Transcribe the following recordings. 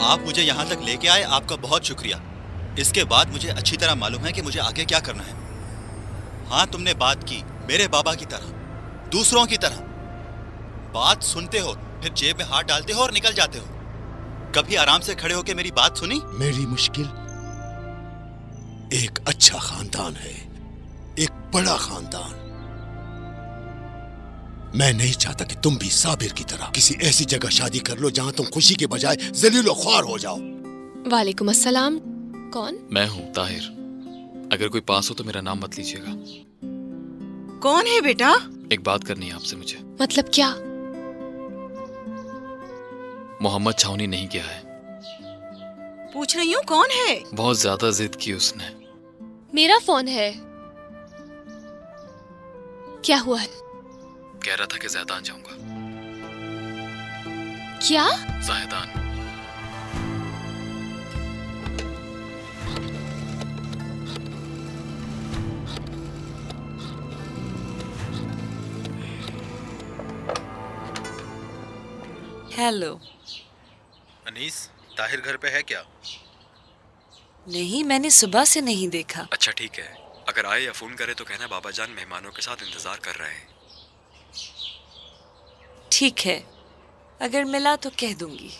आप मुझे यहाँ तक लेके आए, आपका बहुत शुक्रिया। इसके बाद मुझे अच्छी तरह मालूम है कि मुझे आगे क्या करना है। हाँ, तुमने बात की मेरे बाबा की तरह, दूसरों की तरह। बात सुनते हो, फिर जेब में हाथ डालते हो और निकल जाते हो। कभी आराम से खड़े होकर मेरी बात सुनी? मेरी मुश्किल एक अच्छा खानदान है, एक बड़ा खानदान। मैं नहीं चाहता कि तुम भी साबिर की तरह किसी ऐसी जगह शादी कर लो जहां तुम खुशी के बजाय जलील और ख्वार हो जाओ। वालेकुम अस्सलाम। कौन? मैं हूँ ताहिर। अगर कोई पास हो तो मेरा नाम मत लीजिएगा। कौन है बेटा? एक बात करनी है आपसे मुझे। मतलब क्या? मोहम्मद छावनी नहीं गया है। पूछ रही हूँ कौन है? बहुत ज्यादा जिद की उसने। मेरा फोन है। क्या हुआ है? कह रहा था कि ज़ैदान जाऊंगा। क्या? ज़ैदान। हेलो। अनीस, ताहिर घर पे है क्या? नहीं, मैंने सुबह से नहीं देखा। अच्छा ठीक है, अगर आए या फोन करे तो कहना बाबा जान मेहमानों के साथ इंतजार कर रहे हैं। ठीक है, अगर मिला तो कह दूंगी।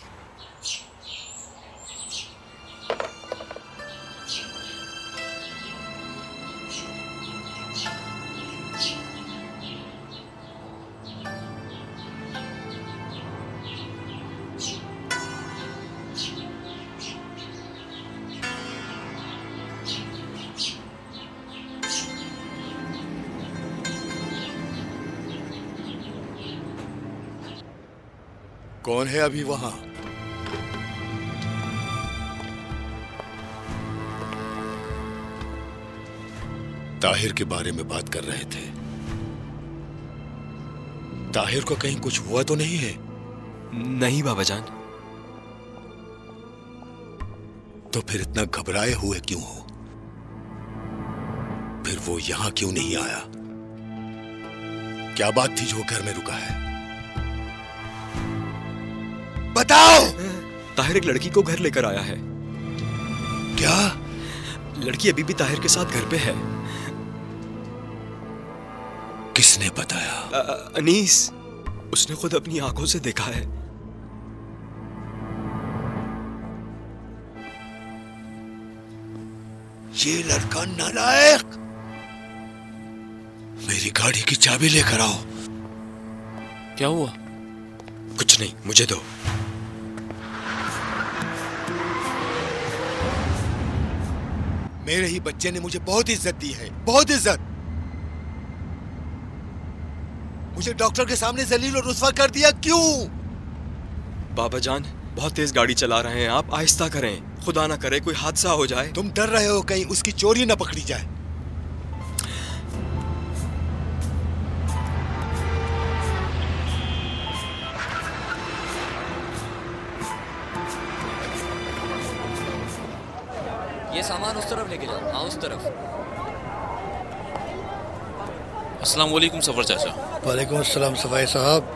कौन है अभी वहां? ताहिर के बारे में बात कर रहे थे। ताहिर को कहीं कुछ हुआ तो नहीं है? नहीं बाबा जान। तो फिर इतना घबराए हुए क्यों हो? फिर वो यहां क्यों नहीं आया? क्या बात थी जो घर में रुका है? बताओ। ताहिर एक लड़की को घर लेकर आया है। क्या? लड़की अभी भी ताहिर के साथ घर पे है। किसने बताया? अनीस, उसने खुद अपनी आंखों से देखा है। ये लड़का नालायक! मेरी गाड़ी की चाबी लेकर आओ। क्या हुआ? कुछ नहीं, मुझे दो। मेरे ही बच्चे ने मुझे बहुत इज्जत दी है, बहुत इज्जत। मुझे डॉक्टर के सामने जलील और रुस्वा कर दिया, क्यों? बाबा जान, बहुत तेज गाड़ी चला रहे हैं आप, आहिस्ता करें। खुदा ना करे कोई हादसा हो जाए। तुम डर रहे हो कहीं उसकी चोरी न पकड़ी जाए। ये सामान उस तरफ लेके जाओ। हाँ, उस तरफ। अस्सलाम वालेकुम सफर चाचा। वालेकुम अस्सलाम सफाई साहब।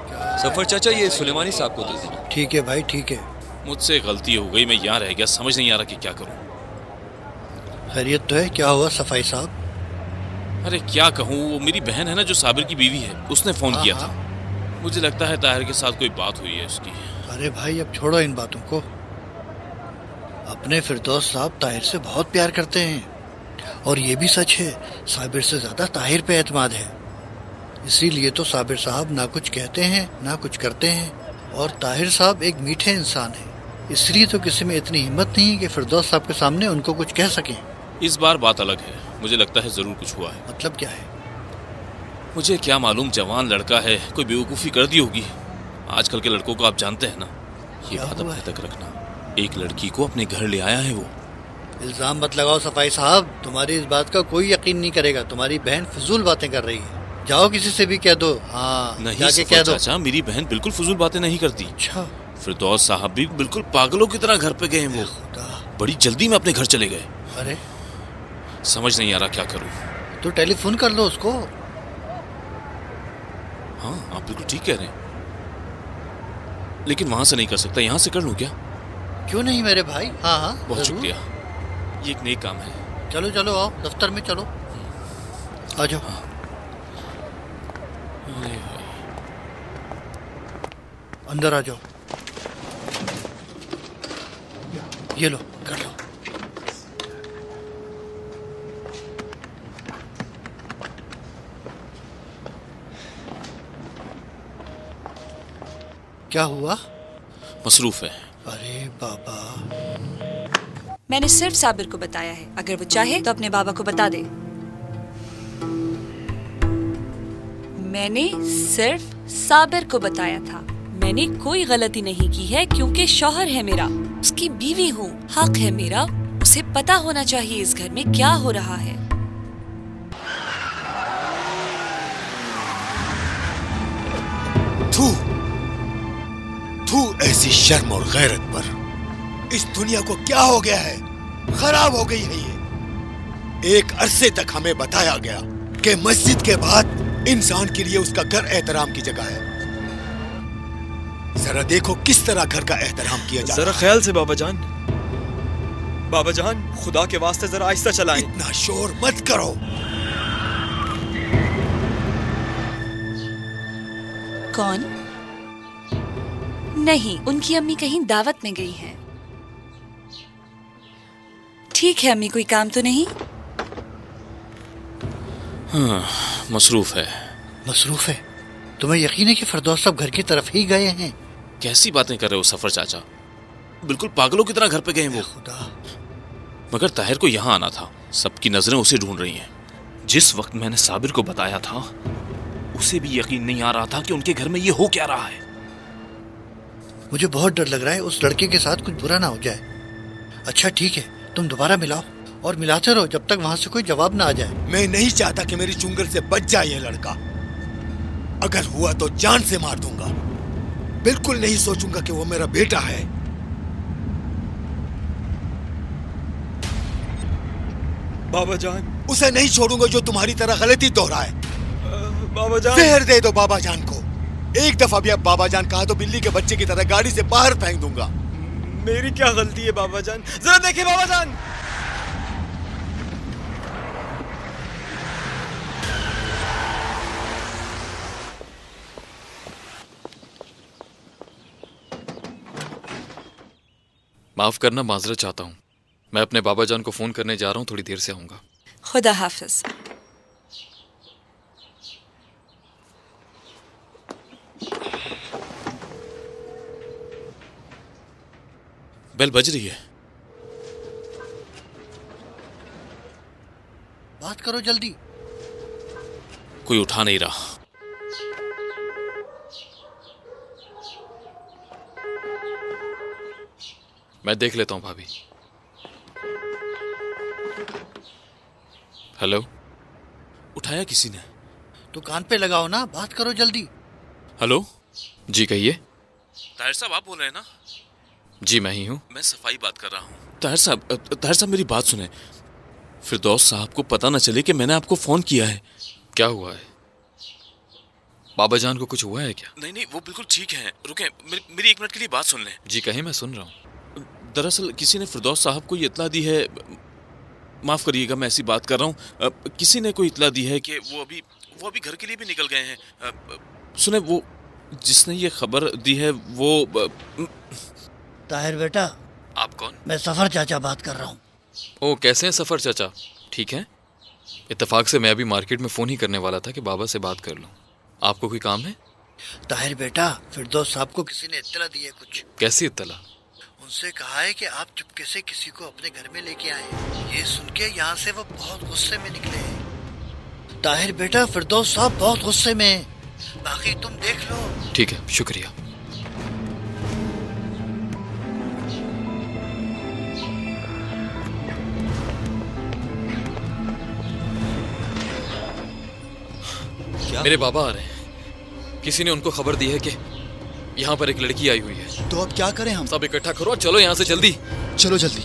सफर चाचा, ये सुलेमानी साहब को दे देना। ठीक है भाई, ठीक है। मुझसे गलती हो गई, मैं यहाँ रह गया, समझ नहीं आ रहा कि क्या करूँ। खैरियत तो है? क्या हुआ सफाई साहब? अरे क्या कहूँ, वो मेरी बहन है ना जो साबिर की बीवी है, उसने फोन किया था। मुझे लगता है ताहिर के साथ कोई बात हुई है उसकी। अरे भाई अब छोड़ो इन बातों को। अपने फिरदौस साहब ताहिर से बहुत प्यार करते हैं और ये भी सच है साबिर से ज्यादा ताहिर पे एतमाद है। इसीलिए तो साबिर साहब ना कुछ कहते हैं ना कुछ करते हैं। और ताहिर साहब एक मीठे इंसान हैं, इसलिए तो किसी में इतनी हिम्मत नहीं है कि फिरदौस साहब के सामने उनको कुछ कह सकें। इस बार बात अलग है, मुझे लगता है जरूर कुछ हुआ है। मतलब क्या है? मुझे क्या मालूम, जवान लड़का है, कोई बेवकूफ़ी कर दी होगी। आजकल के लड़कों को आप जानते हैं ना। ये बात अपने तक रखना। एक लड़की को अपने घर ले आया है वो। इल्जाम मत लगाओ सफाई साहब, तुम्हारी इस बात का कोई यकीन नहीं करेगा। तुम्हारी बहन फजूल बातें कर रही है। जाओ किसी से भी कह दो। हाँ, नहीं जाके कह दो। चाचा, मेरी बहन बिल्कुल फजूल बातें नहीं करती। अच्छा। फिरदौस साहब भी बिल्कुल पागलों की तरह घर पे गए हैं। वो बड़ी जल्दी में अपने घर चले गए। अरे समझ नहीं आ रहा क्या करूं। तो टेलीफोन कर लो उसको। हाँ, आप बिल्कुल ठीक कह रहे हैं, लेकिन वहां से नहीं कर सकता, यहां से कर लूं क्या? क्यों नहीं मेरे भाई, हाँ हाँ बहुत जरूर। शुक्रिया, ये एक नेक काम है। चलो चलो आओ, दफ्तर में चलो, आ जाओ। अरे भाई, अंदर आ जाओ, ये लो कर लो। क्या हुआ? मसरूफ है। अरे बाबा, मैंने सिर्फ साबिर को बताया है, अगर वो चाहे तो अपने बाबा को बता दे। मैंने सिर्फ साबिर को बताया था। मैंने कोई गलती नहीं की है क्योंकि शौहर है मेरा, उसकी बीवी हूँ, हक है मेरा, उसे पता होना चाहिए इस घर में क्या हो रहा है। थू थू ऐसी शर्म और गैरत पर। इस दुनिया को क्या हो गया है? खराब हो गई है ये। एक अरसे तक हमें बताया गया कि मस्जिद के बाद इंसान के लिए उसका घर एहतराम की जगह है। जरा देखो किस तरह घर का एहतराम किया जाता है। जरा ख्याल से बाबा जान। बाबा जान, खुदा के वास्ते जरा आहिस्ता चलाएं। इतना शोर मत करो। कौन? नहीं, उनकी अम्मी कहीं दावत में गई हैं। ठीक है अम्मी, कोई काम तो नहीं? हाँ, मसरूफ है। मसरूफ है? तुम्हें यकीन है कि फिरदौस साहब घर की तरफ ही गए हैं? कैसी बातें कर रहे हो सफर चाचा, बिल्कुल पागलों की तरह घर पे गए वो। खुदा, मगर ताहिर को यहाँ आना था, सबकी नजरें उसे ढूंढ रही हैं। जिस वक्त मैंने साबिर को बताया था, उसे भी यकीन नहीं आ रहा था कि उनके घर में ये हो क्या रहा है। मुझे बहुत डर लग रहा है उस लड़के के साथ कुछ बुरा ना हो जाए। अच्छा ठीक है, तुम दोबारा मिलाओ और मिलाते रहो जब तक वहां से कोई जवाब ना आ जाए। मैं नहीं चाहता कि मेरी चुंगल से बच जाए ये लड़का। अगर हुआ तो जान से मार दूंगा। बिल्कुल नहीं सोचूंगा कि वो मेरा बेटा है। बाबा जान, उसे नहीं छोड़ूंगा जो तुम्हारी तरह गलती दोहराए। बाबा जान, जहर दे दो बाबा जान को। एक दफा भी अब बाबा जान कहा तो बिल्ली के बच्चे की तरह गाड़ी से बाहर फेंक दूंगा। मेरी क्या गलती है बाबा जान? जरा देखिए बाबा जान। माफ करना, माजरत चाहता हूँ। मैं अपने बाबा जान को फोन करने जा रहा हूँ, थोड़ी देर से आऊंगा। खुदा हाफिज। बेल बज रही है। बात करो जल्दी। कोई उठा नहीं रहा। मैं देख लेता हूँ भाभी। हेलो, उठाया किसी ने? तो कान पे लगाओ ना, बात करो जल्दी। हेलो, जी कहिए। ताहिर साहब आप बोल रहे हैं ना? जी मैं ही हूँ। मैं सफाई बात कर रहा हूँ। ताहिर साहब मेरी बात सुने। फिरदौस साहब को पता न चले कि मैंने आपको फोन किया है। क्या हुआ है? बाबा जान को कुछ हुआ है क्या? नहीं, वो बिल्कुल ठीक है। रुकें, मेरी एक मिनट के लिए बात सुन लें। जी कहिए, मैं सुन रहा हूँ। दरअसल किसी ने फिरदौस साहब को ये इत्ला दी है, माफ करिएगा मैं ऐसी बात कर रहा हूँ, किसी ने कोई इत्ला दी है कि वो अभी घर के लिए भी निकल गए हैं। सुने, वो जिसने ये खबर दी है वो ताहिर बेटा। आप कौन? मैं सफर चाचा बात कर रहा हूँ। ओ, कैसे हैं सफर चाचा? ठीक है। इत्तेफाक से मैं अभी मार्केट में फोन ही करने वाला था कि बाबा से बात कर लूं। आपको कोई काम है? ताहिर बेटा, फिरदौस साहब को किसी ने इत्तला दी है कुछ। कैसी इत्तला? उनसे कहा है कि आप चुपके से किसी को अपने घर में लेके आए। ये सुन के यहाँ से वो बहुत गुस्से में निकले हैं। ताहिर बेटा, फिरदौस साहब बहुत गुस्से में हैं। बाकी तुम देख लो। ठीक है, शुक्रिया। मेरे बाबा आ रहे हैं। किसी ने उनको खबर दी है कि यहाँ पर एक लड़की आई हुई है। तो अब क्या करें हम? सब इकट्ठा करो, चलो यहाँ से जल्दी। चलो जल्दी।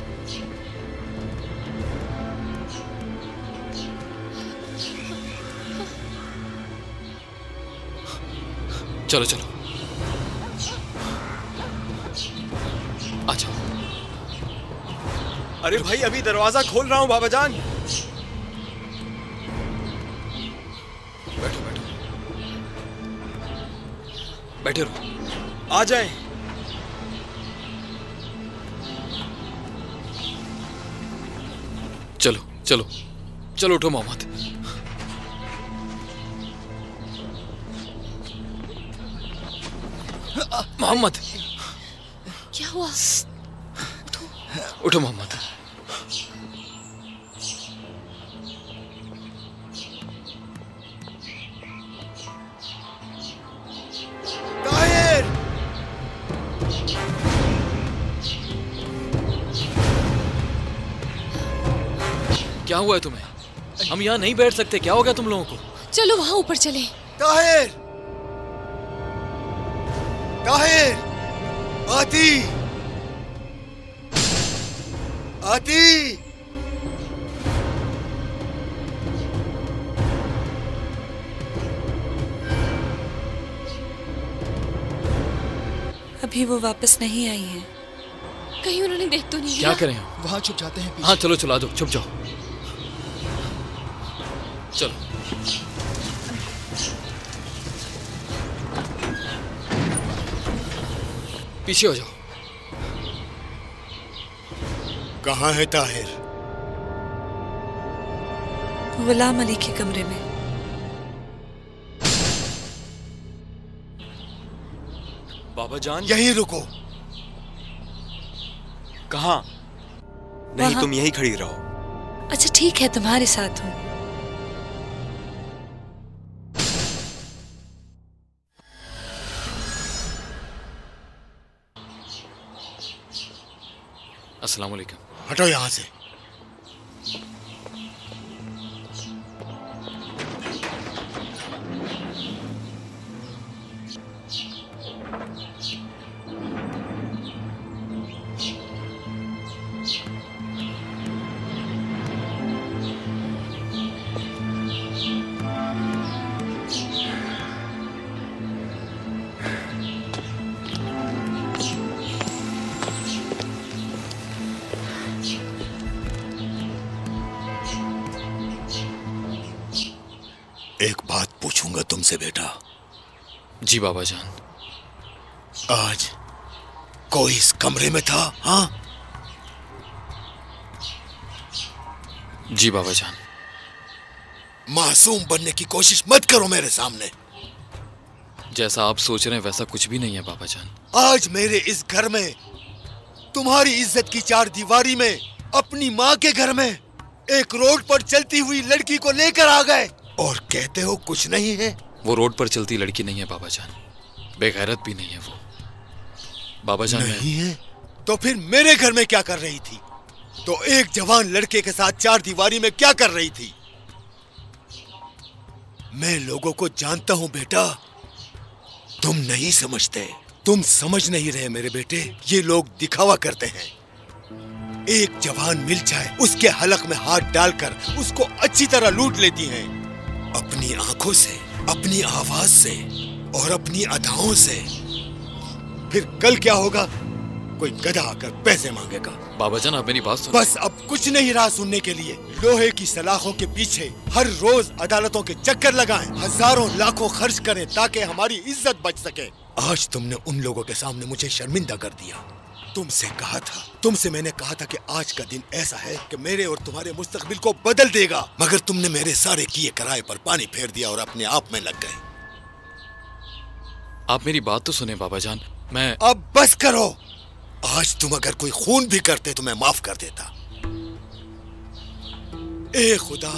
चलो चलो, आ जाओ। अरे भाई अभी दरवाजा खोल रहा हूँ बाबा जान। बैठो बैठो बैठे रहो, आ जाए। चलो चलो चलो उठो मोहम्मद। मोहम्मद क्या हुआ? उठो मोहम्मद। ताहिर! क्या हुआ है तुम्हें? हम यहाँ नहीं बैठ सकते, क्या हो गया तुम लोगों को? चलो वहां ऊपर चले। ताहिर! ताहिर! आती! आती! अभी वो वापस नहीं आई है। कहीं उन्होंने देख तो नहीं क्या लिया? करें हम? वहां छुप जाते हैं। हाँ चलो चला दो, छुप जाओ। चलो पीछे हो जाओ। कहाँ है ताहिर? गुलाम अली के कमरे में। बाबा जान यहीं रुको। कहाँ? नहीं वहाँ। तुम यहीं खड़ी रहो। अच्छा ठीक है, तुम्हारे साथ हूँ। अस्सलाम वालेकुम। हटो यहाँ से। एक बात पूछूंगा तुमसे बेटा। जी बाबा जान। आज कोई इस कमरे में था? हाँ? जी बाबा जान। मासूम बनने की कोशिश मत करो मेरे सामने। जैसा आप सोच रहे हैं वैसा कुछ भी नहीं है बाबा जान। आज मेरे इस घर में, तुम्हारी इज्जत की चार दीवारी में, अपनी माँ के घर में एक रोड पर चलती हुई लड़की को लेकर आ गए और कहते हो कुछ नहीं है। वो रोड पर चलती लड़की नहीं है बाबा जान, बेगैरत भी नहीं है वो। बाबा जान नहीं है तो फिर मेरे घर में क्या कर रही थी? तो एक जवान लड़के के साथ चार दीवारी में क्या कर रही थी? मैं लोगों को जानता हूं बेटा, तुम नहीं समझते, तुम समझ नहीं रहे मेरे बेटे। ये लोग दिखावा करते हैं। एक जवान मिल जाए उसके हलक में हाथ डालकर उसको अच्छी तरह लूट लेती हैं। अपनी आंखों से, अपनी आवाज से और अपनी अदाओं से। फिर कल क्या होगा? कोई गधा आकर पैसे मांगेगा। बाबा जान आप मेरी बात सुनो। बस अब कुछ नहीं रहा सुनने के लिए। लोहे की सलाखों के पीछे हर रोज अदालतों के चक्कर लगाएं, हजारों लाखों खर्च करें ताकि हमारी इज्जत बच सके। आज तुमने उन लोगों के सामने मुझे शर्मिंदा कर दिया। तुमसे मैंने कहा था कि आज का दिन ऐसा है कि मेरे और तुम्हारे मुस्तकबिल को बदल देगा, मगर तुमने मेरे सारे किए कराए पर पानी फेर दिया और अपने आप में लग गए। आप मेरी बात तो सुने बाबा जान। मैं अब बस करो। आज तुम अगर कोई खून भी करते तो मैं माफ कर देता। ए खुदा,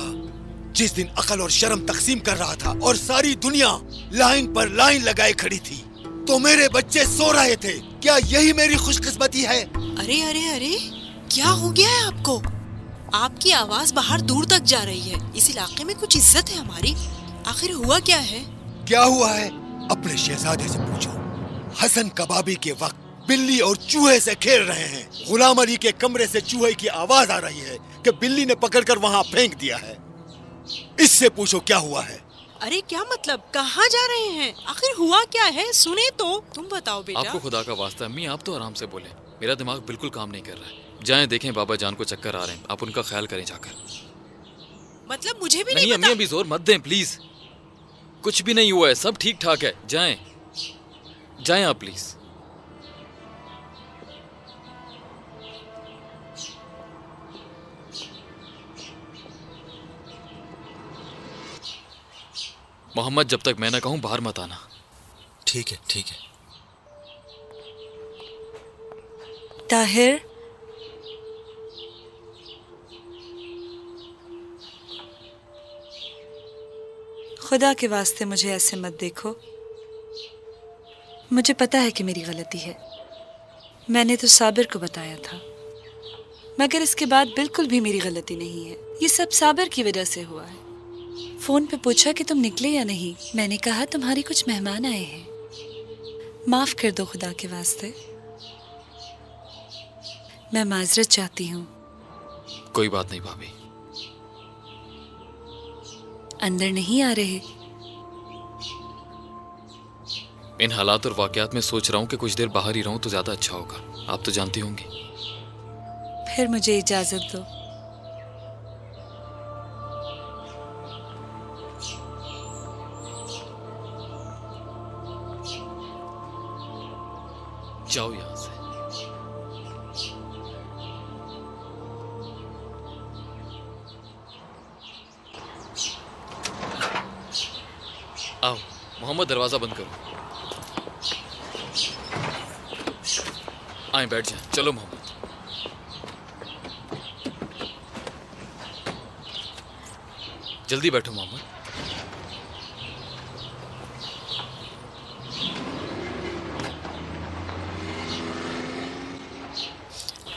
जिस दिन अकल और शर्म तकसीम कर रहा था और सारी दुनिया लाइन पर लाइन लगाए खड़ी थी, तो मेरे बच्चे सो रहे थे। क्या यही मेरी खुशकिस्मती है? अरे अरे अरे, क्या हो गया है आपको? आपकी आवाज बाहर दूर तक जा रही है। इस इलाके में कुछ इज्जत है हमारी। आखिर हुआ क्या है? क्या हुआ है? अपने शहजादे से पूछो। हसन कबाबी के वक्त बिल्ली और चूहे से खेल रहे हैं। गुलाम अली के कमरे से चूहे की आवाज आ रही है कि बिल्ली ने पकड़कर वहाँ फेंक दिया है। इससे पूछो क्या हुआ है। अरे क्या मतलब, कहाँ जा रहे हैं? आखिर हुआ क्या है? सुने तो, तुम बताओ बेटा। आपको खुदा का वास्ता है, अम्मी आप तो आराम से बोले। मेरा दिमाग बिल्कुल काम नहीं कर रहा है। जाएं देखें बाबा जान को चक्कर आ रहे हैं, आप उनका ख्याल करें जाकर। मतलब मुझे भी नहीं नहीं अम्मी पता। अभी जोर मत दें प्लीज, कुछ भी नहीं हुआ है, सब ठीक ठाक है। जाएं जाएं आप प्लीज। मोहम्मद जब तक मैं ना कहूं बाहर मत आना। ठीक है ठीक है। ताहिर, खुदा के वास्ते मुझे ऐसे मत देखो। मुझे पता है कि मेरी गलती है, मैंने तो साबिर को बताया था, मगर इसके बाद बिल्कुल भी मेरी गलती नहीं है। ये सब साबिर की वजह से हुआ है। फोन पे पूछा कि तुम निकले या नहीं, मैंने कहा तुम्हारे कुछ मेहमान आए हैं, माफ कर दो खुदा के वास्ते। मैं माजरत चाहती हूँ। कोई बात नहीं भाभी। अंदर नहीं आ रहे? इन हालात और वाकयात में सोच रहा हूँ कि कुछ देर बाहर ही रहूं तो ज्यादा अच्छा होगा, आप तो जानती होंगी। फिर मुझे इजाजत दो। जाओ यहां से। आओ मोहम्मद, दरवाजा बंद करो। आए बैठ जाए। चलो मोहम्मद। जल्दी बैठो मोहम्मद।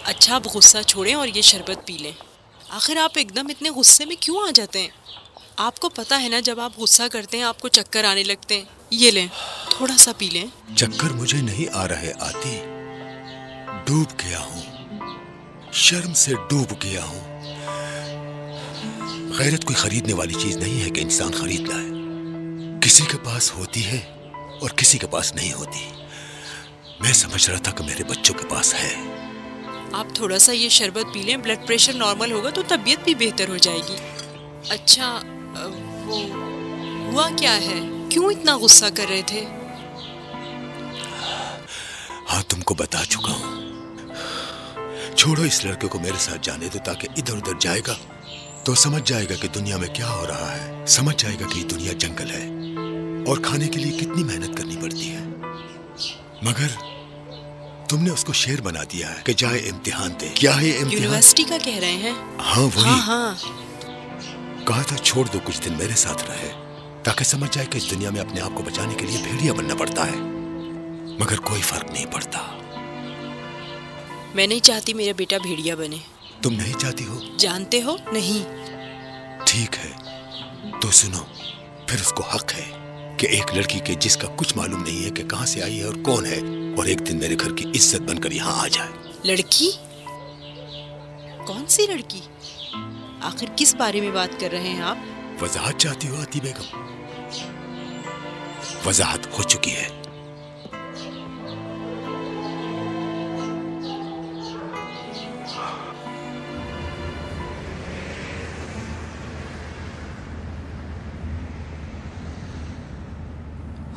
अच्छा आप गुस्सा छोड़ें और ये शरबत पी लें। आखिर आप एकदम इतने गुस्से में क्यों आ जाते हैं? आपको पता है ना जब आप गुस्सा करते हैं आपको चक्कर आने लगते हैं। ये लें, थोड़ा सा पी लें। चक्कर मुझे नहीं आ रहे आती, डूब गया हूँ, शर्म से डूब गया हूँ। गैरत कोई खरीदने वाली चीज नहीं है कि इंसान खरीद लाए। किसी के पास होती है और किसी के पास नहीं होती। मैं समझ रहा था कि मेरे बच्चों के पास है। आप थोड़ा सा ये शरबत पी लें, ब्लड प्रेशर नॉर्मल होगा तो तबीयत भी बेहतर हो जाएगी। अच्छा वो हुआ क्या है, क्यों इतना गुस्सा कर रहे थे? हाँ तुमको बता चुका हूँ। छोड़ो इस लड़के को, मेरे साथ जाने दो, ताकि इधर उधर जाएगा तो समझ जाएगा कि दुनिया में क्या हो रहा है। समझ जाएगा कि दुनिया जंगल है और खाने के लिए कितनी मेहनत करनी पड़ती है। मगर तुमने उसको शेर बना दिया है कि जाए इम्तिहान दे। क्या है इम्तिहान? यूनिवर्सिटी का कह रहे हैं? हाँ वही। हाँ। कहा था छोड़ दो, कुछ दिन मेरे साथ रहे ताकि समझ जाए कि इस दुनिया में अपने आप को बचाने के लिए भेड़िया बनना पड़ता है। मगर कोई फर्क नहीं पड़ता। मैं नहीं चाहती मेरा बेटा भेड़िया बने। तुम नहीं चाहती हो? जानते हो नहीं। ठीक है तो सुनो, फिर उसको हक है कि एक लड़की के जिसका कुछ मालूम नहीं है कि कहां से आई है और कौन है, और एक दिन मेरे घर की इज्जत बनकर यहाँ आ जाए। लड़की? कौन सी लड़की? आखिर किस बारे में बात कर रहे हैं आप? वजाहत चाहती हो आती बेगम? वजाहत हो चुकी है।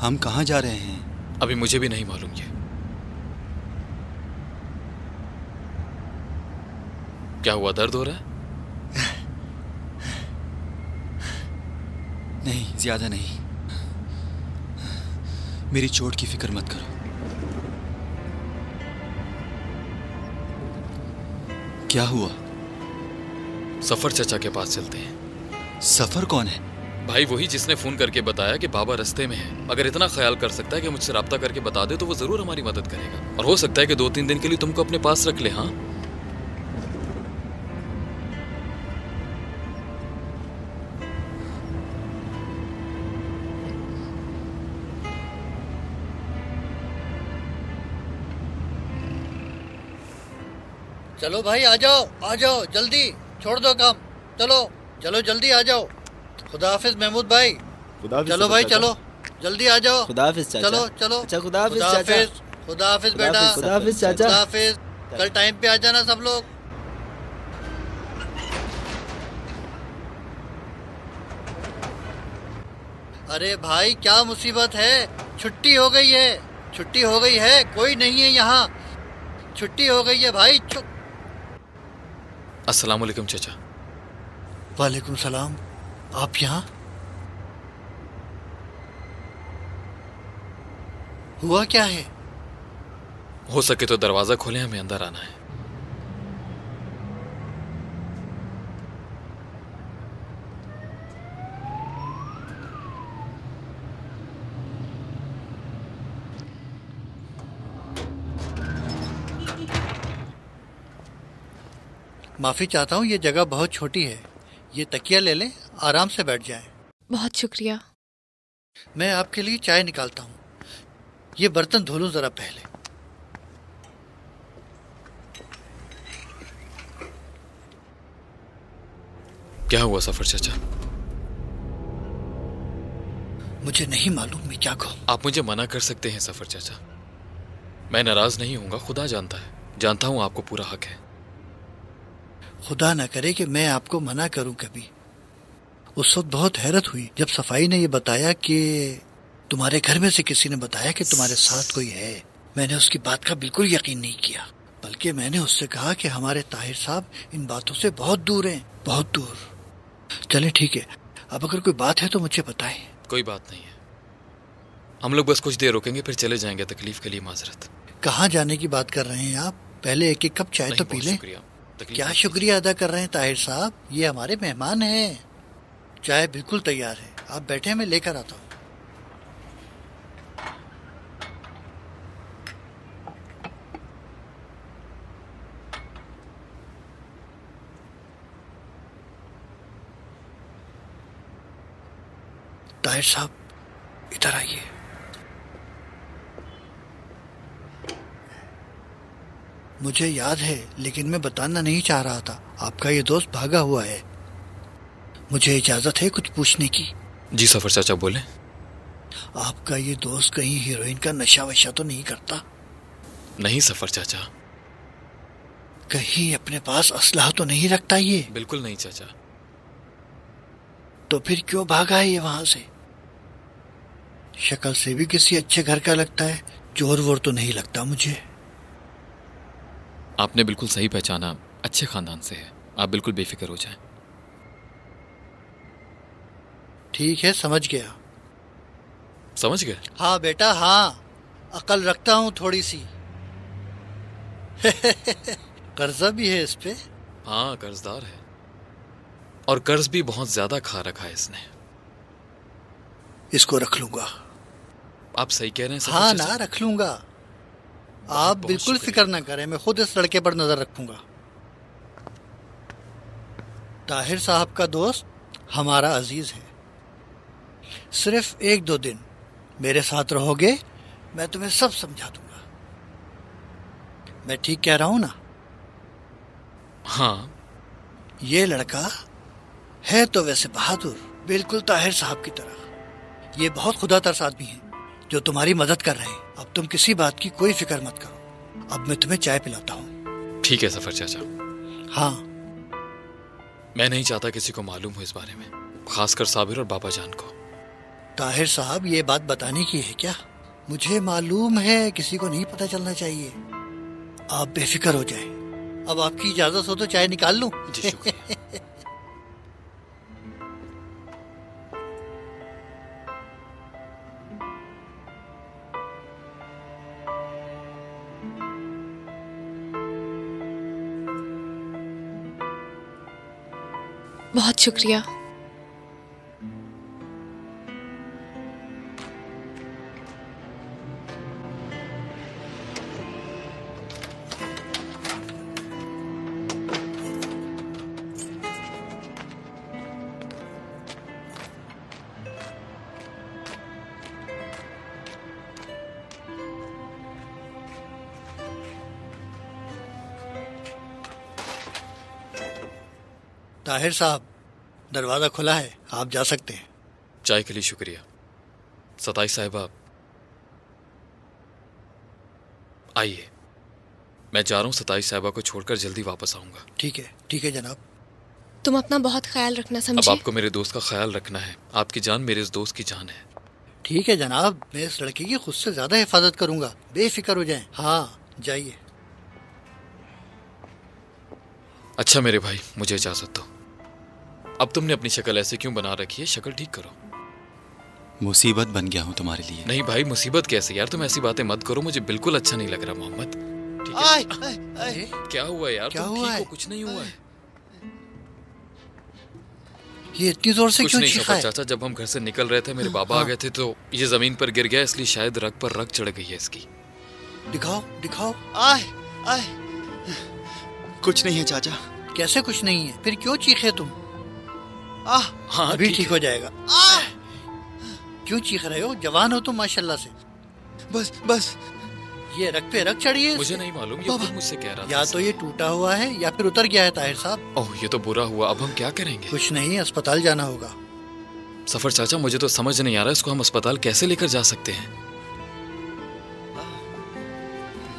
हम कहाँ जा रहे हैं? अभी मुझे भी नहीं मालूम ये। क्या हुआ, दर्द हो रहा है? नहीं, ज्यादा नहीं। मेरी चोट की फिक्र मत करो। क्या हुआ? सफर चाचा के पास चलते हैं। सफर कौन है? भाई वही जिसने फोन करके बताया कि बाबा रास्ते में है। अगर इतना ख्याल कर सकता है कि मुझसे राब्ता करके बता दे तो वो जरूर हमारी मदद करेगा, और हो सकता है कि 2-3 दिन के लिए तुमको अपने पास रख ले। हाँ चलो भाई आ जाओ जल्दी, छोड़ दो काम। चलो चलो जल्दी आ जाओ। खुदा हाफिज महमूद भाई। चलो भाई चलो जल्दी आ जाओ। खुदा हाफिज चाचा। चलो चलो। अच्छा खुदा हाफिज चाचा। खुदा हाफिज बेटा। खुदा हाफिज चाचा। खुदा हाफिज। कल टाइम पे आ जाना सब लोग। अरे भाई क्या मुसीबत है? छुट्टी हो गई है, छुट्टी हो गई है, कोई नहीं है यहाँ, छुट्टी हो गई है भाई। अस्सलाम वालेकुम चाचा। वालेकुम सलाम। आप यहाँ? हुआ क्या है? हो सके तो दरवाजा खोलें, हमें अंदर आना है। माफी चाहता हूँ, ये जगह बहुत छोटी है। ये तकिया ले लें, आराम से बैठ जाएं। बहुत शुक्रिया। मैं आपके लिए चाय निकालता हूँ। ये बर्तन धो लूं जरा पहले। क्या हुआ सफर चाचा? मुझे नहीं मालूम मैं क्या कहूँ। आप मुझे मना कर सकते हैं सफर चाचा, मैं नाराज नहीं हूँगा। खुदा जानता है, जानता हूँ आपको पूरा हक है। खुदा न करे कि मैं आपको मना करूं कभी। उस वक्त बहुत हैरत हुई जब सफाई ने ये बताया कि तुम्हारे घर में से किसी ने बताया कि तुम्हारे साथ कोई है। मैंने उसकी बात का बिल्कुल यकीन नहीं किया, बल्कि मैंने उससे कहा कि हमारे ताहिर साहब इन बातों से बहुत दूर हैं, बहुत दूर। चले ठीक है, अब अगर कोई बात है तो मुझे बताएं। कोई बात नहीं है, हम लोग बस कुछ देर रुकेंगे फिर चले जाएंगे। तकलीफ के लिए माजरत। कहाँ जाने की बात कर रहे हैं आप? पहले एक एक कप चाय तो पी लें। क्या शुक्रिया अदा कर रहे हैं ताहिर साहब, ये हमारे मेहमान हैं। चाय बिल्कुल तैयार है, आप बैठे, मैं लेकर आता हूँ। ताहिर साहब इधर आइए। मुझे याद है, लेकिन मैं बताना नहीं चाह रहा था। आपका ये दोस्त भागा हुआ है। मुझे इजाजत है कुछ पूछने की? जी सफर चाचा बोले। आपका ये दोस्त कहीं हीरोइन का नशा वशा तो नहीं करता? नहीं सफर चाचा। कहीं अपने पास असलहा तो नहीं रखता ये? बिल्कुल नहीं चाचा। तो फिर क्यों भागा है ये वहां से? शक्ल से भी किसी अच्छे घर का लगता है, चोर वोर तो नहीं लगता मुझे। आपने बिल्कुल सही पहचाना, अच्छे खानदान से है। आप बिल्कुल बेफिक्र हो जाएं। ठीक है, समझ गया। समझ गए? हाँ बेटा हाँ, अकल रखता हूँ थोड़ी सी। कर्जा भी है इस पे? हाँ कर्जदार है, और कर्ज भी बहुत ज्यादा खा रखा है इसने। इसको रख लूंगा। आप सही कह रहे हैं। हाँ ना, रख लूंगा। आप बिल्कुल फिक्र ना करें, मैं खुद इस लड़के पर नजर रखूंगा। ताहिर साहब का दोस्त हमारा अजीज है। सिर्फ 1-2 दिन मेरे साथ रहोगे, मैं तुम्हें सब समझा दूंगा। मैं ठीक कह रहा हूं ना? हाँ। ये लड़का है तो वैसे बहादुर, बिल्कुल ताहिर साहब की तरह। ये बहुत खुदा तरस आदमी है जो तुम्हारी मदद कर रहे हैं। अब तुम किसी बात की कोई फिक्र मत करो। अब मैं तुम्हें चाय पिलाता हूँ। ठीक है सफर चाचा। हाँ। मैं नहीं चाहता किसी को मालूम हो इस बारे में, खासकर साबिर और बाबा जान को। ताहिर साहब ये बात बताने की है क्या? मुझे मालूम है किसी को नहीं पता चलना चाहिए। आप बेफिक्र हो जाएं। अब आपकी इजाजत हो तो चाय निकाल लूं? जी शुक्रिया। बहुत शुक्रिया। ताहिर साहब, दरवाजा खुला है, आप जा सकते हैं। चाय के लिए शुक्रिया। सताई साहिबा आइए, मैं जा रहा हूँ। सताई साहिबा को छोड़कर जल्दी वापस आऊंगा। ठीक है जनाब। तुम अपना बहुत ख्याल रखना, अब समझे? आपको मेरे दोस्त का ख्याल रखना है। आपकी जान मेरे इस दोस्त की जान है। ठीक है जनाब, मैं इस लड़की की खुद से ज्यादा हिफाजत करूंगा, बेफिक्र हो जाएं। हाँ जाइए। अच्छा मेरे भाई, मुझे इजाजत दो। अब तुमने अपनी शक्ल ऐसे क्यों बना रखी है? शक्ल ठीक करो। मुसीबत बन गया हूँ तुम्हारे लिए। नहीं भाई, मुसीबत कैसे यार? तुम ऐसी बातें मत करो, मुझे बिल्कुल अच्छा नहीं लग रहा मोहम्मद। ठीक है? आय, आय, आय। क्या हुआ यार? क्या तुम हुआ ठीक है? हो? कुछ नहीं हुआ है। ये इतनी जोर से कुछ क्यों नहीं चीखा सफर है? चाचा, जब हम घर से निकल रहे थे मेरे बाबा आ गए थे तो ये जमीन पर गिर गया, इसलिए शायद रग पर रग चढ़ गई है इसकी। दिखाओ दिखाओ। आय, आय। कुछ नहीं है चाचा। कैसे कुछ नहीं है? फिर क्यों चीखे तुम? हाँ अभी ठीक हो जाएगा। क्यों चीख रहे हो? जवान हो तुम माशाल्लाह से। बस बस। ये रग पे रग चढ़ी है। मुझे नहीं मालूम, ये खुद मुझसे कह रहा था। या तो ये टूटा हुआ है या फिर उतर गया है ताहिर साहब। ओह, ये तो बुरा हुआ। अब हम क्या करेंगे? कुछ नहीं, अस्पताल जाना होगा। सफर चाचा, मुझे तो समझ नहीं आ रहा इसको हम अस्पताल कैसे लेकर जा सकते हैं।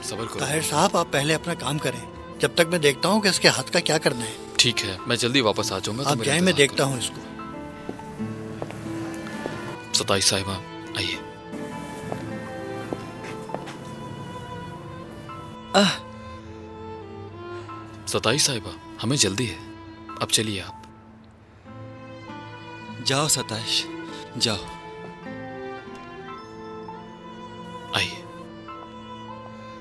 सबर करो ताहिर साहब, आप पहले अपना काम करें, जब तक मैं देखता हूँ कि इसके हाथ का क्या करना है। ठीक है, मैं जल्दी वापस आ जाऊंगा। आप जाए, मैं देखता हूँ इसको। सताई साहिबा आइए। सताई साहिबा, हमें जल्दी है, अब चलिए आप। जाओ सताइश, जाओ। आइए।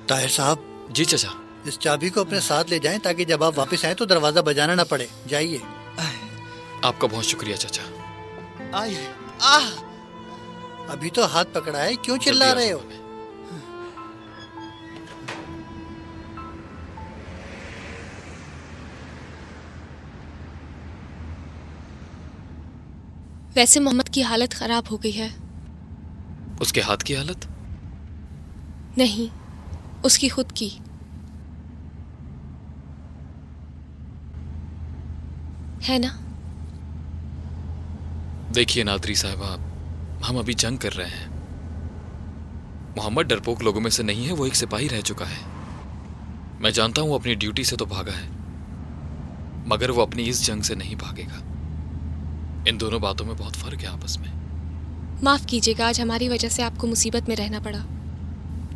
ताहिर साहब। जी चाचा। इस चाबी को अपने साथ ले जाएं ताकि जब आप वापस आए तो दरवाजा बजाना ना पड़े। जाइए। आपका बहुत शुक्रिया चाचा। आइए। अभी तो हाथ पकड़ा है, क्यों चिल्ला रहे हो? वैसे मोहम्मद की हालत खराब हो गई है। उसके हाथ की हालत? नहीं, उसकी खुद की। है ना? देखिए नादरी साहिबा, हम अभी जंग कर रहे हैं। मोहम्मद डरपोक लोगों में से नहीं है, वो एक सिपाही रह चुका है। मैं जानता हूं वो अपनी ड्यूटी से तो भागा है, मगर वो अपनी इस जंग से नहीं भागेगा। इन दोनों बातों में बहुत फर्क है आपस में। माफ कीजिएगा, आज हमारी वजह से आपको मुसीबत में रहना पड़ा।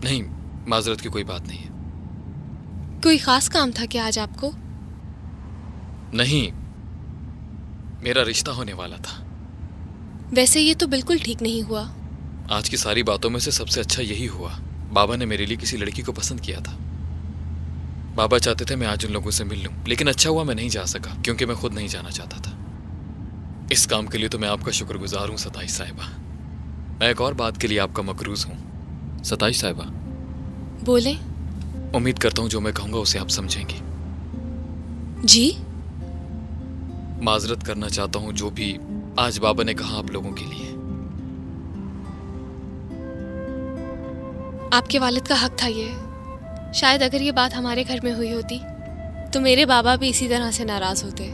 नहीं, माजरत की कोई बात नहीं है। कोई खास काम था क्या आज आपको? नहीं, मेरा रिश्ता होने वाला था। वैसे ये तो बिल्कुल ठीक नहीं हुआ। आज की सारी बातों में से सबसे अच्छा यही हुआ, बाबा ने मेरे लिए किसी लड़की को पसंद किया था। बाबा चाहते थे मैं आज उन लोगों से मिल लूं, लेकिन अच्छा हुआ मैं नहीं जा सका क्योंकि मैं खुद नहीं जाना चाहता था। इस काम के लिए तो मैं आपका शुक्रगुजार हूं सताई साहिबा। मैं एक और बात के लिए आपका मकरूज हूं सताई साहिबा। बोले। उम्मीद करता हूं जो मैं कहूंगा उसे आप समझेंगी। जी? माजरत करना चाहता हूं जो भी आज बाबा ने कहा आप लोगों के लिए। आपके वालिद का हक था ये। शायद अगर ये बात हमारे घर में हुई होती तो मेरे बाबा भी इसी तरह से नाराज होते।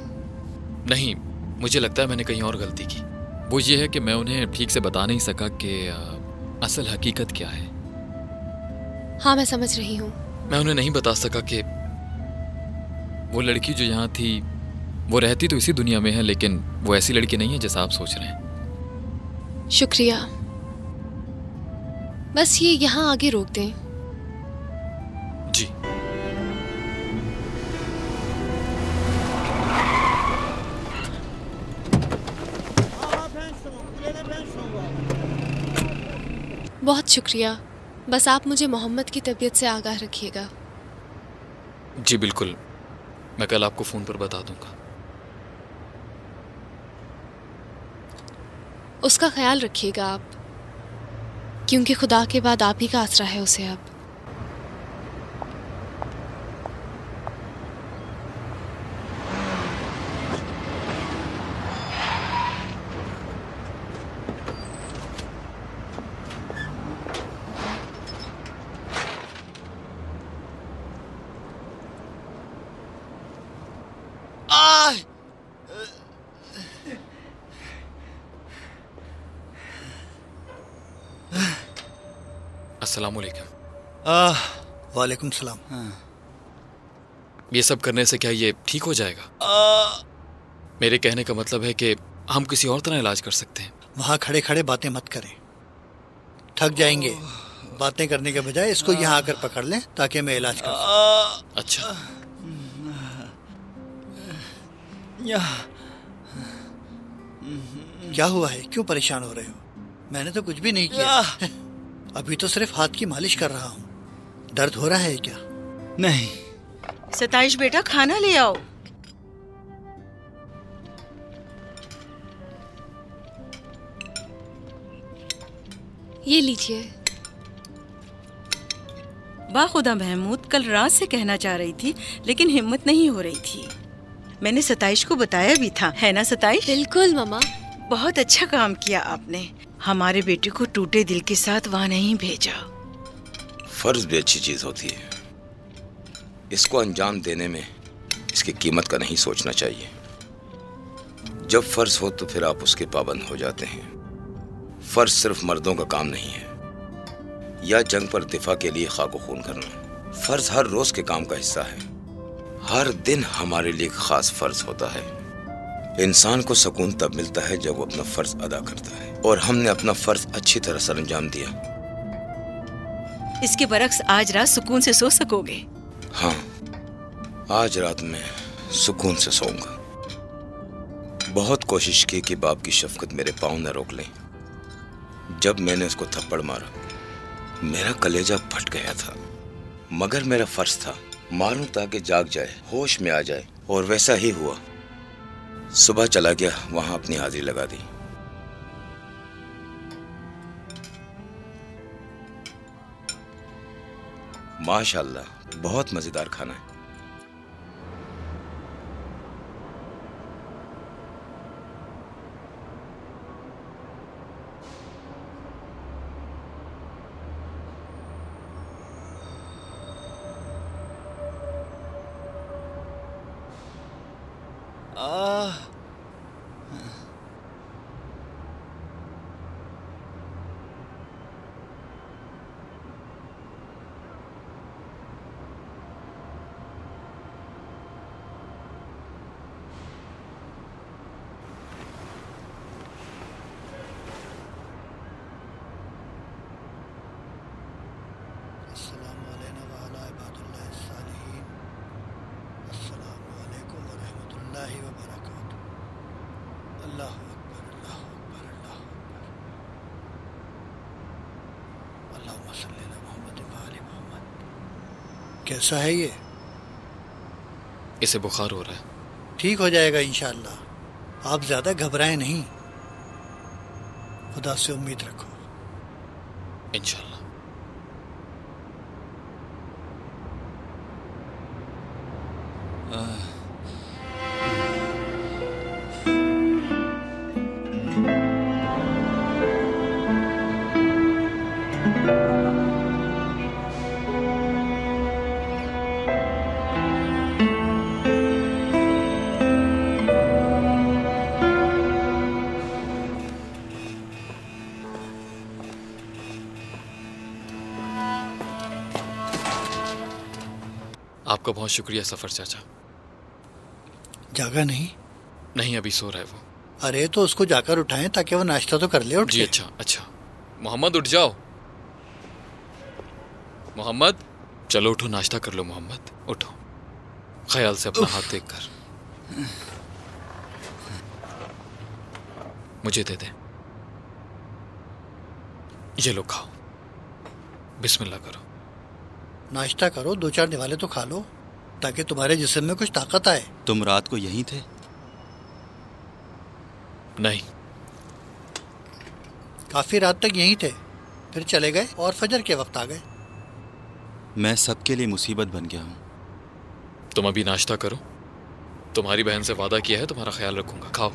नहीं, मुझे लगता है मैंने कहीं और गलती की। वो ये है कि मैं उन्हें ठीक से बता नहीं सका कि असल हकीकत क्या है। हाँ, मैं समझ रही हूँ। मैं उन्हें नहीं बता सका कि वो लड़की जो यहाँ थी वो रहती तो इसी दुनिया में है, लेकिन वो ऐसी लड़की नहीं है जैसा आप सोच रहे हैं। शुक्रिया। बस ये यहाँ आगे रोक दें। जी। बहुत शुक्रिया। बस आप मुझे मोहम्मद की तबीयत से आगाह रखिएगा। जी बिल्कुल, मैं कल आपको फोन पर बता दूंगा। उसका ख्याल रखिएगा आप, क्योंकि खुदा के बाद आप ही का आसरा है उसे अब। अस्सलामुअलैकुम। वालेकुम सलाम। ये सब करने से क्या ये ठीक हो जाएगा? मेरे कहने का मतलब है कि हम किसी और तरह इलाज कर सकते हैं। वहां खड़े खड़े बातें मत करें, थक जाएंगे। बातें करने के बजाय इसको यहाँ आकर पकड़ लें ताकि मैं इलाज कर सकूं। अच्छा, क्या हुआ है, क्यों परेशान हो रहे हो? मैंने तो कुछ भी नहीं किया। अभी तो सिर्फ हाथ की मालिश कर रहा हूँ। दर्द हो रहा है क्या? नहीं। सताइश बेटा, खाना ले आओ। ये लीजिए। बाखुदा महमूद, कल रात से कहना चाह रही थी लेकिन हिम्मत नहीं हो रही थी। मैंने सताइश को बताया भी था, है ना सताइश? बिल्कुल मम्मा। बहुत अच्छा काम किया आपने। हमारे बेटे को टूटे दिल के साथ वहाँ नहीं भेजा। फर्ज भी अच्छी चीज होती है, इसको अंजाम देने में इसकी कीमत का नहीं सोचना चाहिए। जब फर्ज हो तो फिर आप उसके पाबंद हो जाते हैं। फर्ज सिर्फ मर्दों का काम नहीं है, या जंग पर दिफा के लिए खाको खून करना। फर्ज हर रोज के काम का हिस्सा है। हर दिन हमारे लिए खास फर्ज होता है। इंसान को सुकून तब मिलता है जब वो अपना फर्ज अदा करता है, और हमने अपना फर्ज अच्छी तरह से अंजाम दिया। इसके बरक्स आज रात सुकून से सो सकोगे? हाँ, आज रात में सुकून से सोऊंगा। बहुत कोशिश की कि बाप की शफकत मेरे पाँव न रोक ले। जब मैंने उसको थप्पड़ मारा, मेरा कलेजा फट गया था, मगर मेरा फर्ज था मारूं ताकि जाग जाए, होश में आ जाए, और वैसा ही हुआ। सुबह चला गया, वहां अपनी हाजिरी लगा दी। माशाल्लाह, बहुत मजेदार खाना है। कैसा है ये? इसे बुखार हो रहा है। ठीक हो जाएगा इंशाअल्लाह। आप ज्यादा घबराएं नहीं, खुदा से उम्मीद रखो। इंशाअल्लाह। आपका बहुत शुक्रिया सफर चाचा। जागा नहीं? नहीं, अभी सो रहा है वो। अरे तो उसको जाकर उठाएं ताकि वो नाश्ता तो कर ले। उठ जी अच्छा अच्छा। मोहम्मद उठ जाओ। मोहम्मद, चलो उठो, नाश्ता कर लो। मोहम्मद उठो, ख्याल से अपना हाथ देख कर। मुझे दे दे। ये लो, खाओ, बिस्मिल्लाह करो। नाश्ता करो, 2-4 निवाले तो खा लो ताकि तुम्हारे जिस्म में कुछ ताकत आए। तुम रात को यहीं थे? नहीं, काफी रात तक यहीं थे, फिर चले गए और फजर के वक्त आ गए। मैं सबके लिए मुसीबत बन गया हूँ। तुम अभी नाश्ता करो। तुम्हारी बहन से वादा किया है, तुम्हारा ख्याल रखूंगा। खाओ।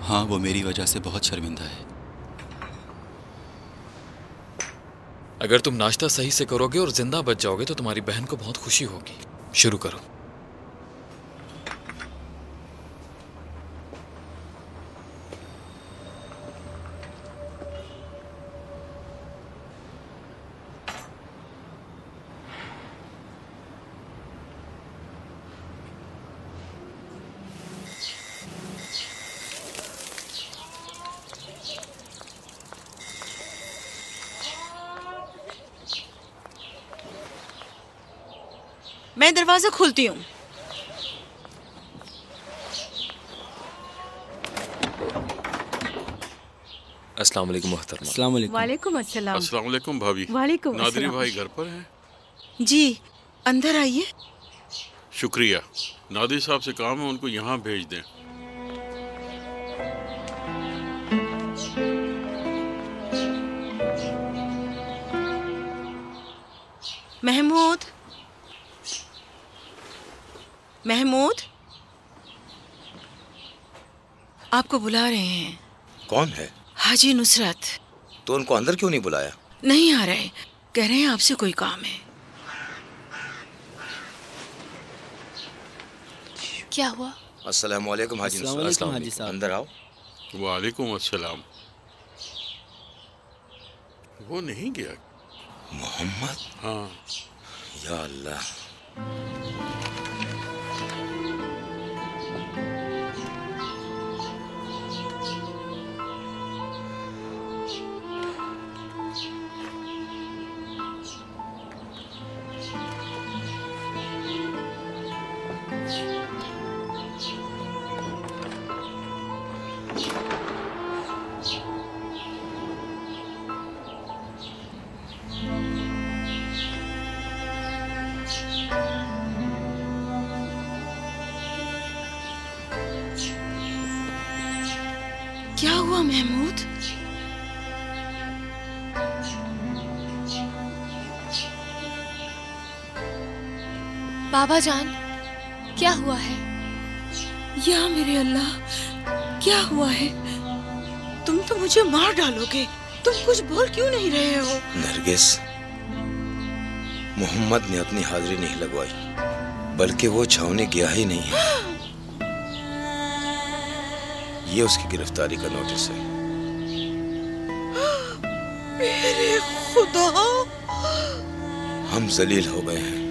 हाँ, वो मेरी वजह से बहुत शर्मिंदा है। अगर तुम नाश्ता सही से करोगे और जिंदा बच जाओगे तो तुम्हारी बहन को बहुत खुशी होगी। शुरू करो। मैं दरवाजा खोलती हूँ। अस्सलाम वालेकुम मोहतरमा। अस्सलाम वालेकुम। वालेकुम अस्सलाम। अस्सलाम वालेकुम भाभी। वालेकुम नादरी अस्सलाम। भाई घर पर हैं? जी अंदर आइए। शुक्रिया। नादिर साहब से काम है, उनको यहाँ भेज दें। महमूद, महमूद, आपको बुला रहे हैं। कौन है? हाजी नुसरत। तो उनको अंदर क्यों नहीं बुलाया? नहीं आ रहे, कह रहे हैं आपसे कोई काम है। क्या हुआ? अस्सलाम वालेकुम हाजी अस्सलाम वालेकुम हाजी साहब। अंदर आओ। वालेकुम अस्सलाम। वो नहीं गया। मोहम्मद? हाँ। या अल्लाह। क्या हुआ महमूद? बाबा जान, क्या हुआ है? या मेरे अल्लाह, क्या हुआ है? तुम तो मुझे मार डालोगे। तुम कुछ बोल क्यों नहीं रहे हो? नरगिस, मोहम्मद ने अपनी हाजिरी नहीं लगवाई, बल्कि वो छावनी गया ही नहीं है। ये उसकी गिरफ्तारी का नोटिस है। मेरे खुदा, हम जलील हो गए हैं।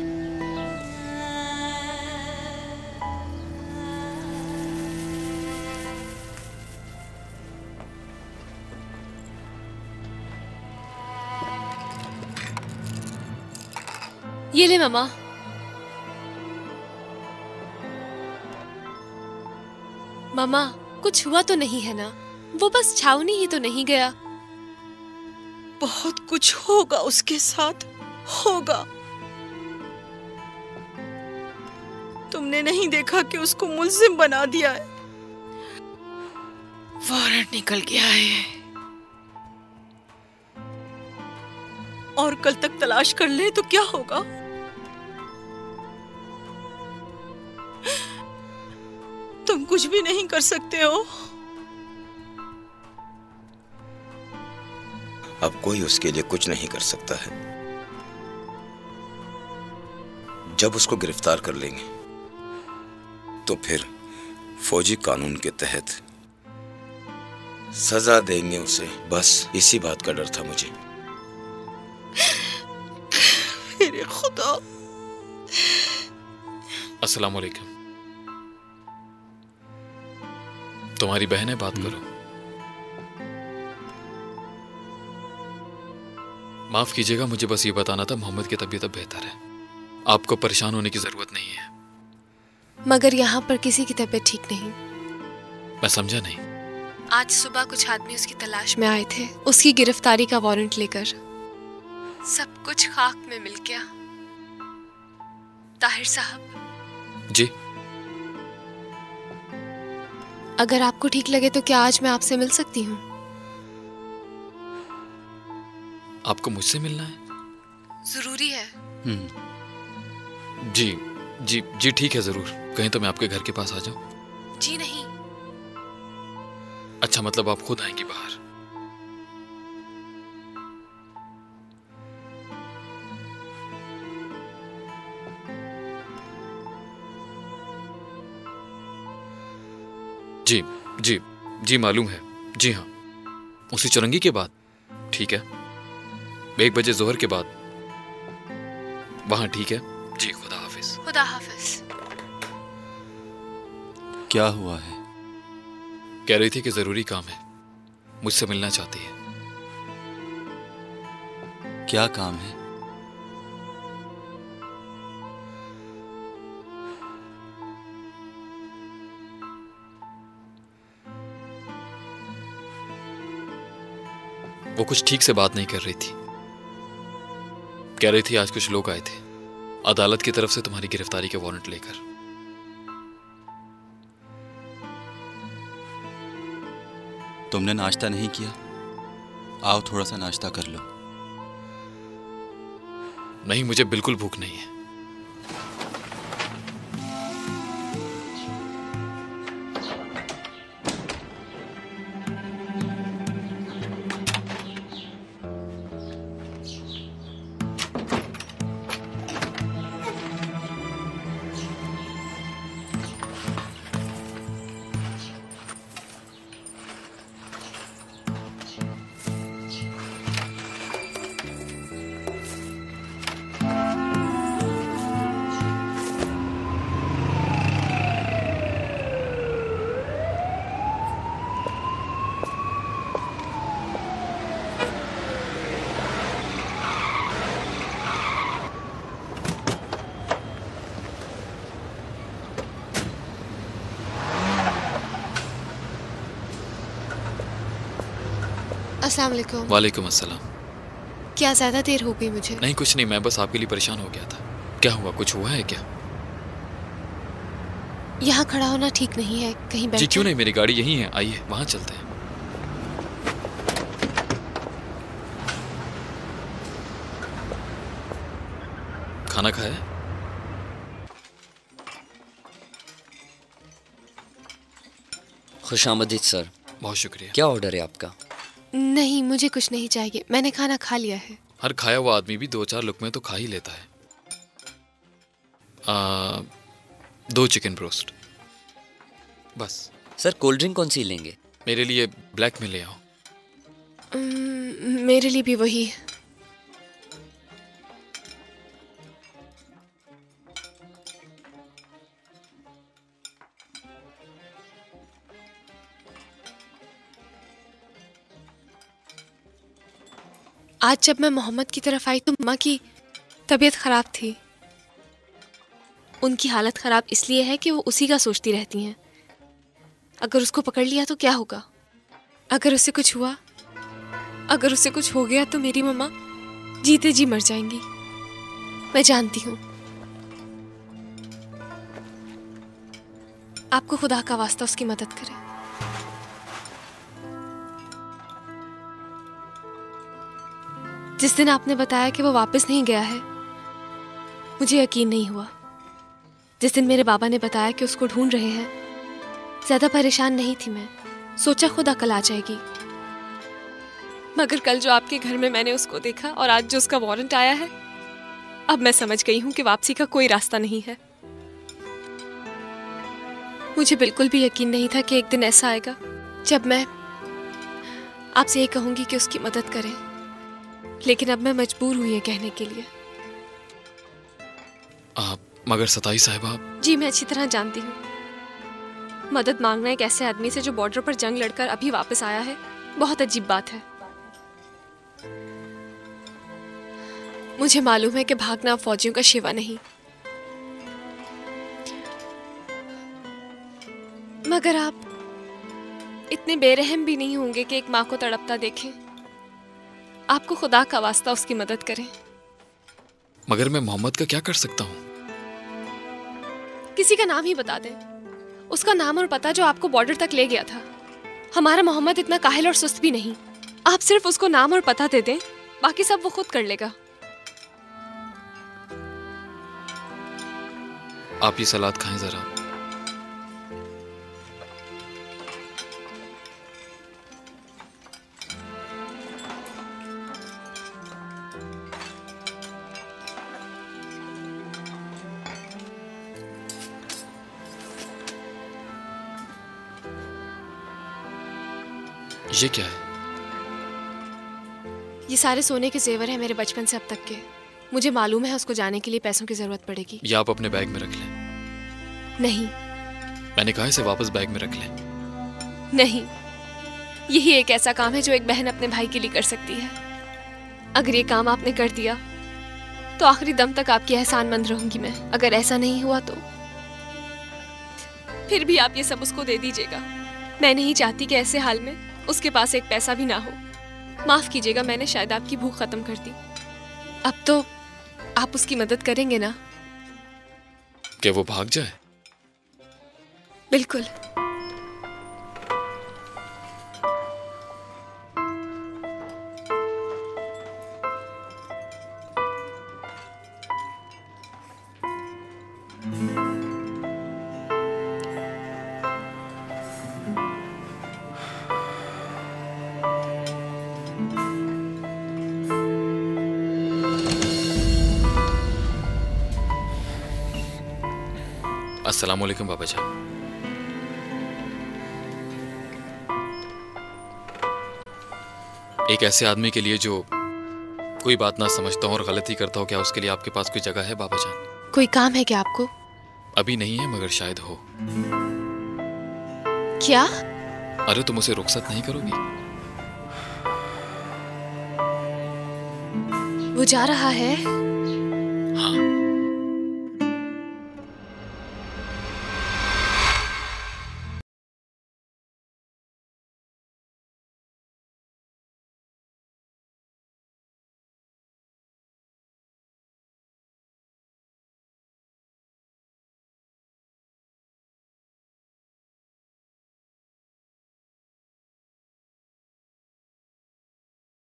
ये ले मामा। मामा, कुछ हुआ तो नहीं है ना? वो बस छावनी ही तो नहीं गया। बहुत कुछ होगा उसके साथ, होगा। तुमने नहीं देखा कि उसको मुल्जिम बना दिया है? वारंट निकल गया है। और कल तक तलाश कर ले तो क्या होगा? तुम कुछ भी नहीं कर सकते हो। अब कोई उसके लिए कुछ नहीं कर सकता है। जब उसको गिरफ्तार कर लेंगे तो फिर फौजी कानून के तहत सजा देंगे उसे। बस इसी बात का डर था मुझे। मेरे खुदा। अस्सलाम वालेकुम। तुम्हारी बहन है, बात करो। माफ कीजिएगा, मुझे बस ये बताना था मोहम्मद की तबीयत अब बेहतर है। आपको परेशान होने की जरूरत नहीं है। मगर यहाँ पर किसी की तबीयत ठीक नहीं। मैं समझा नहीं। आज सुबह कुछ आदमी उसकी तलाश में आए थे, उसकी गिरफ्तारी का वारंट लेकर। सब कुछ खाक में मिल गया। ताहिर साहब जी, अगर आपको ठीक लगे तो क्या आज मैं आपसे मिल सकती हूँ? आपको मुझसे मिलना है? जरूरी है। जी जी जी, ठीक है, जरूर। कहीं तो मैं आपके घर के पास आ जाऊं? जी नहीं। अच्छा, मतलब आप खुद आएंगी बाहर? जी जी जी, मालूम है। जी हाँ, उसी चुरंगी के बाद। ठीक है, 1 बजे जोहर के बाद वहां। ठीक है जी, खुदा हाफिज। खुदा हाफिज। क्या हुआ है? कह रही थी कि जरूरी काम है, मुझसे मिलना चाहती है। क्या काम है? वो कुछ ठीक से बात नहीं कर रही थी। कह रही थी आज कुछ लोग आए थे अदालत की तरफ से तुम्हारी गिरफ्तारी के वारंट लेकर। तुमने नाश्ता नहीं किया? आओ थोड़ा सा नाश्ता कर लो। नहीं, मुझे बिल्कुल भूख नहीं है। अस्सलाम वालेकुम। वालेकुम अस्सलाम। क्या ज्यादा देर हो गई मुझे? नहीं कुछ नहीं, मैं बस आपके लिए परेशान हो गया था। क्या हुआ, कुछ हुआ है क्या? यहाँ खड़ा होना ठीक नहीं है, कहीं बैठ। जी क्यों नहीं, मेरी गाड़ी यहीं है, आइए वहां चलते हैं। खाना खाया? खुशामदीद सर। बहुत शुक्रिया। क्या ऑर्डर है आपका? नहीं, मुझे कुछ नहीं चाहिए, मैंने खाना खा लिया है। हर खाया हुआ आदमी भी 2-4 लुकमे तो खा ही लेता है। 2 चिकन ब्रोस्ट बस। सर कोल्ड ड्रिंक कौन सी लेंगे? मेरे लिए ब्लैक में ले आओ। मेरे लिए भी वही। आज जब मैं मोहम्मद की तरफ आई तो मम्मा की तबीयत खराब थी। उनकी हालत खराब इसलिए है कि वो उसी का सोचती रहती हैं। अगर उसको पकड़ लिया तो क्या होगा? अगर उससे कुछ हुआ, अगर उससे कुछ हो गया तो मेरी मम्मा जीते जी मर जाएंगी। मैं जानती हूँ। आपको खुदा का वास्ता उसकी मदद करें। जिस दिन आपने बताया कि वो वापस नहीं गया है, मुझे यकीन नहीं हुआ। जिस दिन मेरे बाबा ने बताया कि उसको ढूंढ रहे हैं, ज्यादा परेशान नहीं थी मैं। सोचा खुद अकल आ जाएगी। मगर कल जो आपके घर में मैंने उसको देखा और आज जो उसका वारंट आया है, अब मैं समझ गई हूं कि वापसी का कोई रास्ता नहीं है। मुझे बिल्कुल भी यकीन नहीं था कि एक दिन ऐसा आएगा जब मैं आपसे ये कहूंगी कि उसकी मदद करें, लेकिन अब मैं मजबूर हुई है कहने के लिए। मगर सताई साहिबा। जी मैं अच्छी तरह जानती हूँ। मदद मांगना एक ऐसे आदमी से जो बॉर्डर पर जंग लड़कर अभी वापस आया है, बहुत अजीब बात है। मुझे मालूम है कि भागना अब फौजियों का शिवा नहीं, मगर आप इतने बेरहम भी नहीं होंगे कि एक माँ को तड़पता देखें। आपको खुदा का वास्ता उसकी मदद करें। मगर मैं मोहम्मद का क्या कर सकता हूँ? किसी का नाम ही बता दें, उसका नाम और पता जो आपको बॉर्डर तक ले गया था। हमारा मोहम्मद इतना काहिल और सुस्त भी नहीं। आप सिर्फ उसको नाम और पता दे दें, बाकी सब वो खुद कर लेगा। आप ये सलाद खाएं जरा। ये क्या है? ये सारे सोने के जेवर हैं मेरे बचपन से अब तक के। मुझे मालूम है उसको जाने के लिए पैसों की जरूरत पड़ेगी। ये आप अपने बैग में रख लें। नहीं। मैंने कहा इसे वापस बैग में रख लें। नहीं, यही एक ऐसा काम है जो एक बहन अपने भाई के लिए कर सकती है। अगर ये काम आपने कर दिया तो आखिरी दम तक आपकी एहसानमंद रहूंगी मैं। अगर ऐसा नहीं हुआ तो फिर भी आप ये सब उसको दे दीजिएगा। मैं नहीं चाहती कि ऐसे हाल में उसके पास एक पैसा भी ना हो। माफ कीजिएगा, मैंने शायद आपकी भूख खत्म कर दी। अब तो आप उसकी मदद करेंगे ना? कि वो भाग जाए? बिल्कुल। अस्सलाम वालेकुम बाबा जान। एक ऐसे आदमी के लिए जो कोई बात ना समझता हो और गलती करता हो, क्या उसके लिए आपके पास कोई जगह है बाबा जान? कोई काम है क्या आपको? अभी नहीं है मगर शायद हो। क्या? अरे तुम उसे रुखसत नहीं करोगी? वो जा रहा है।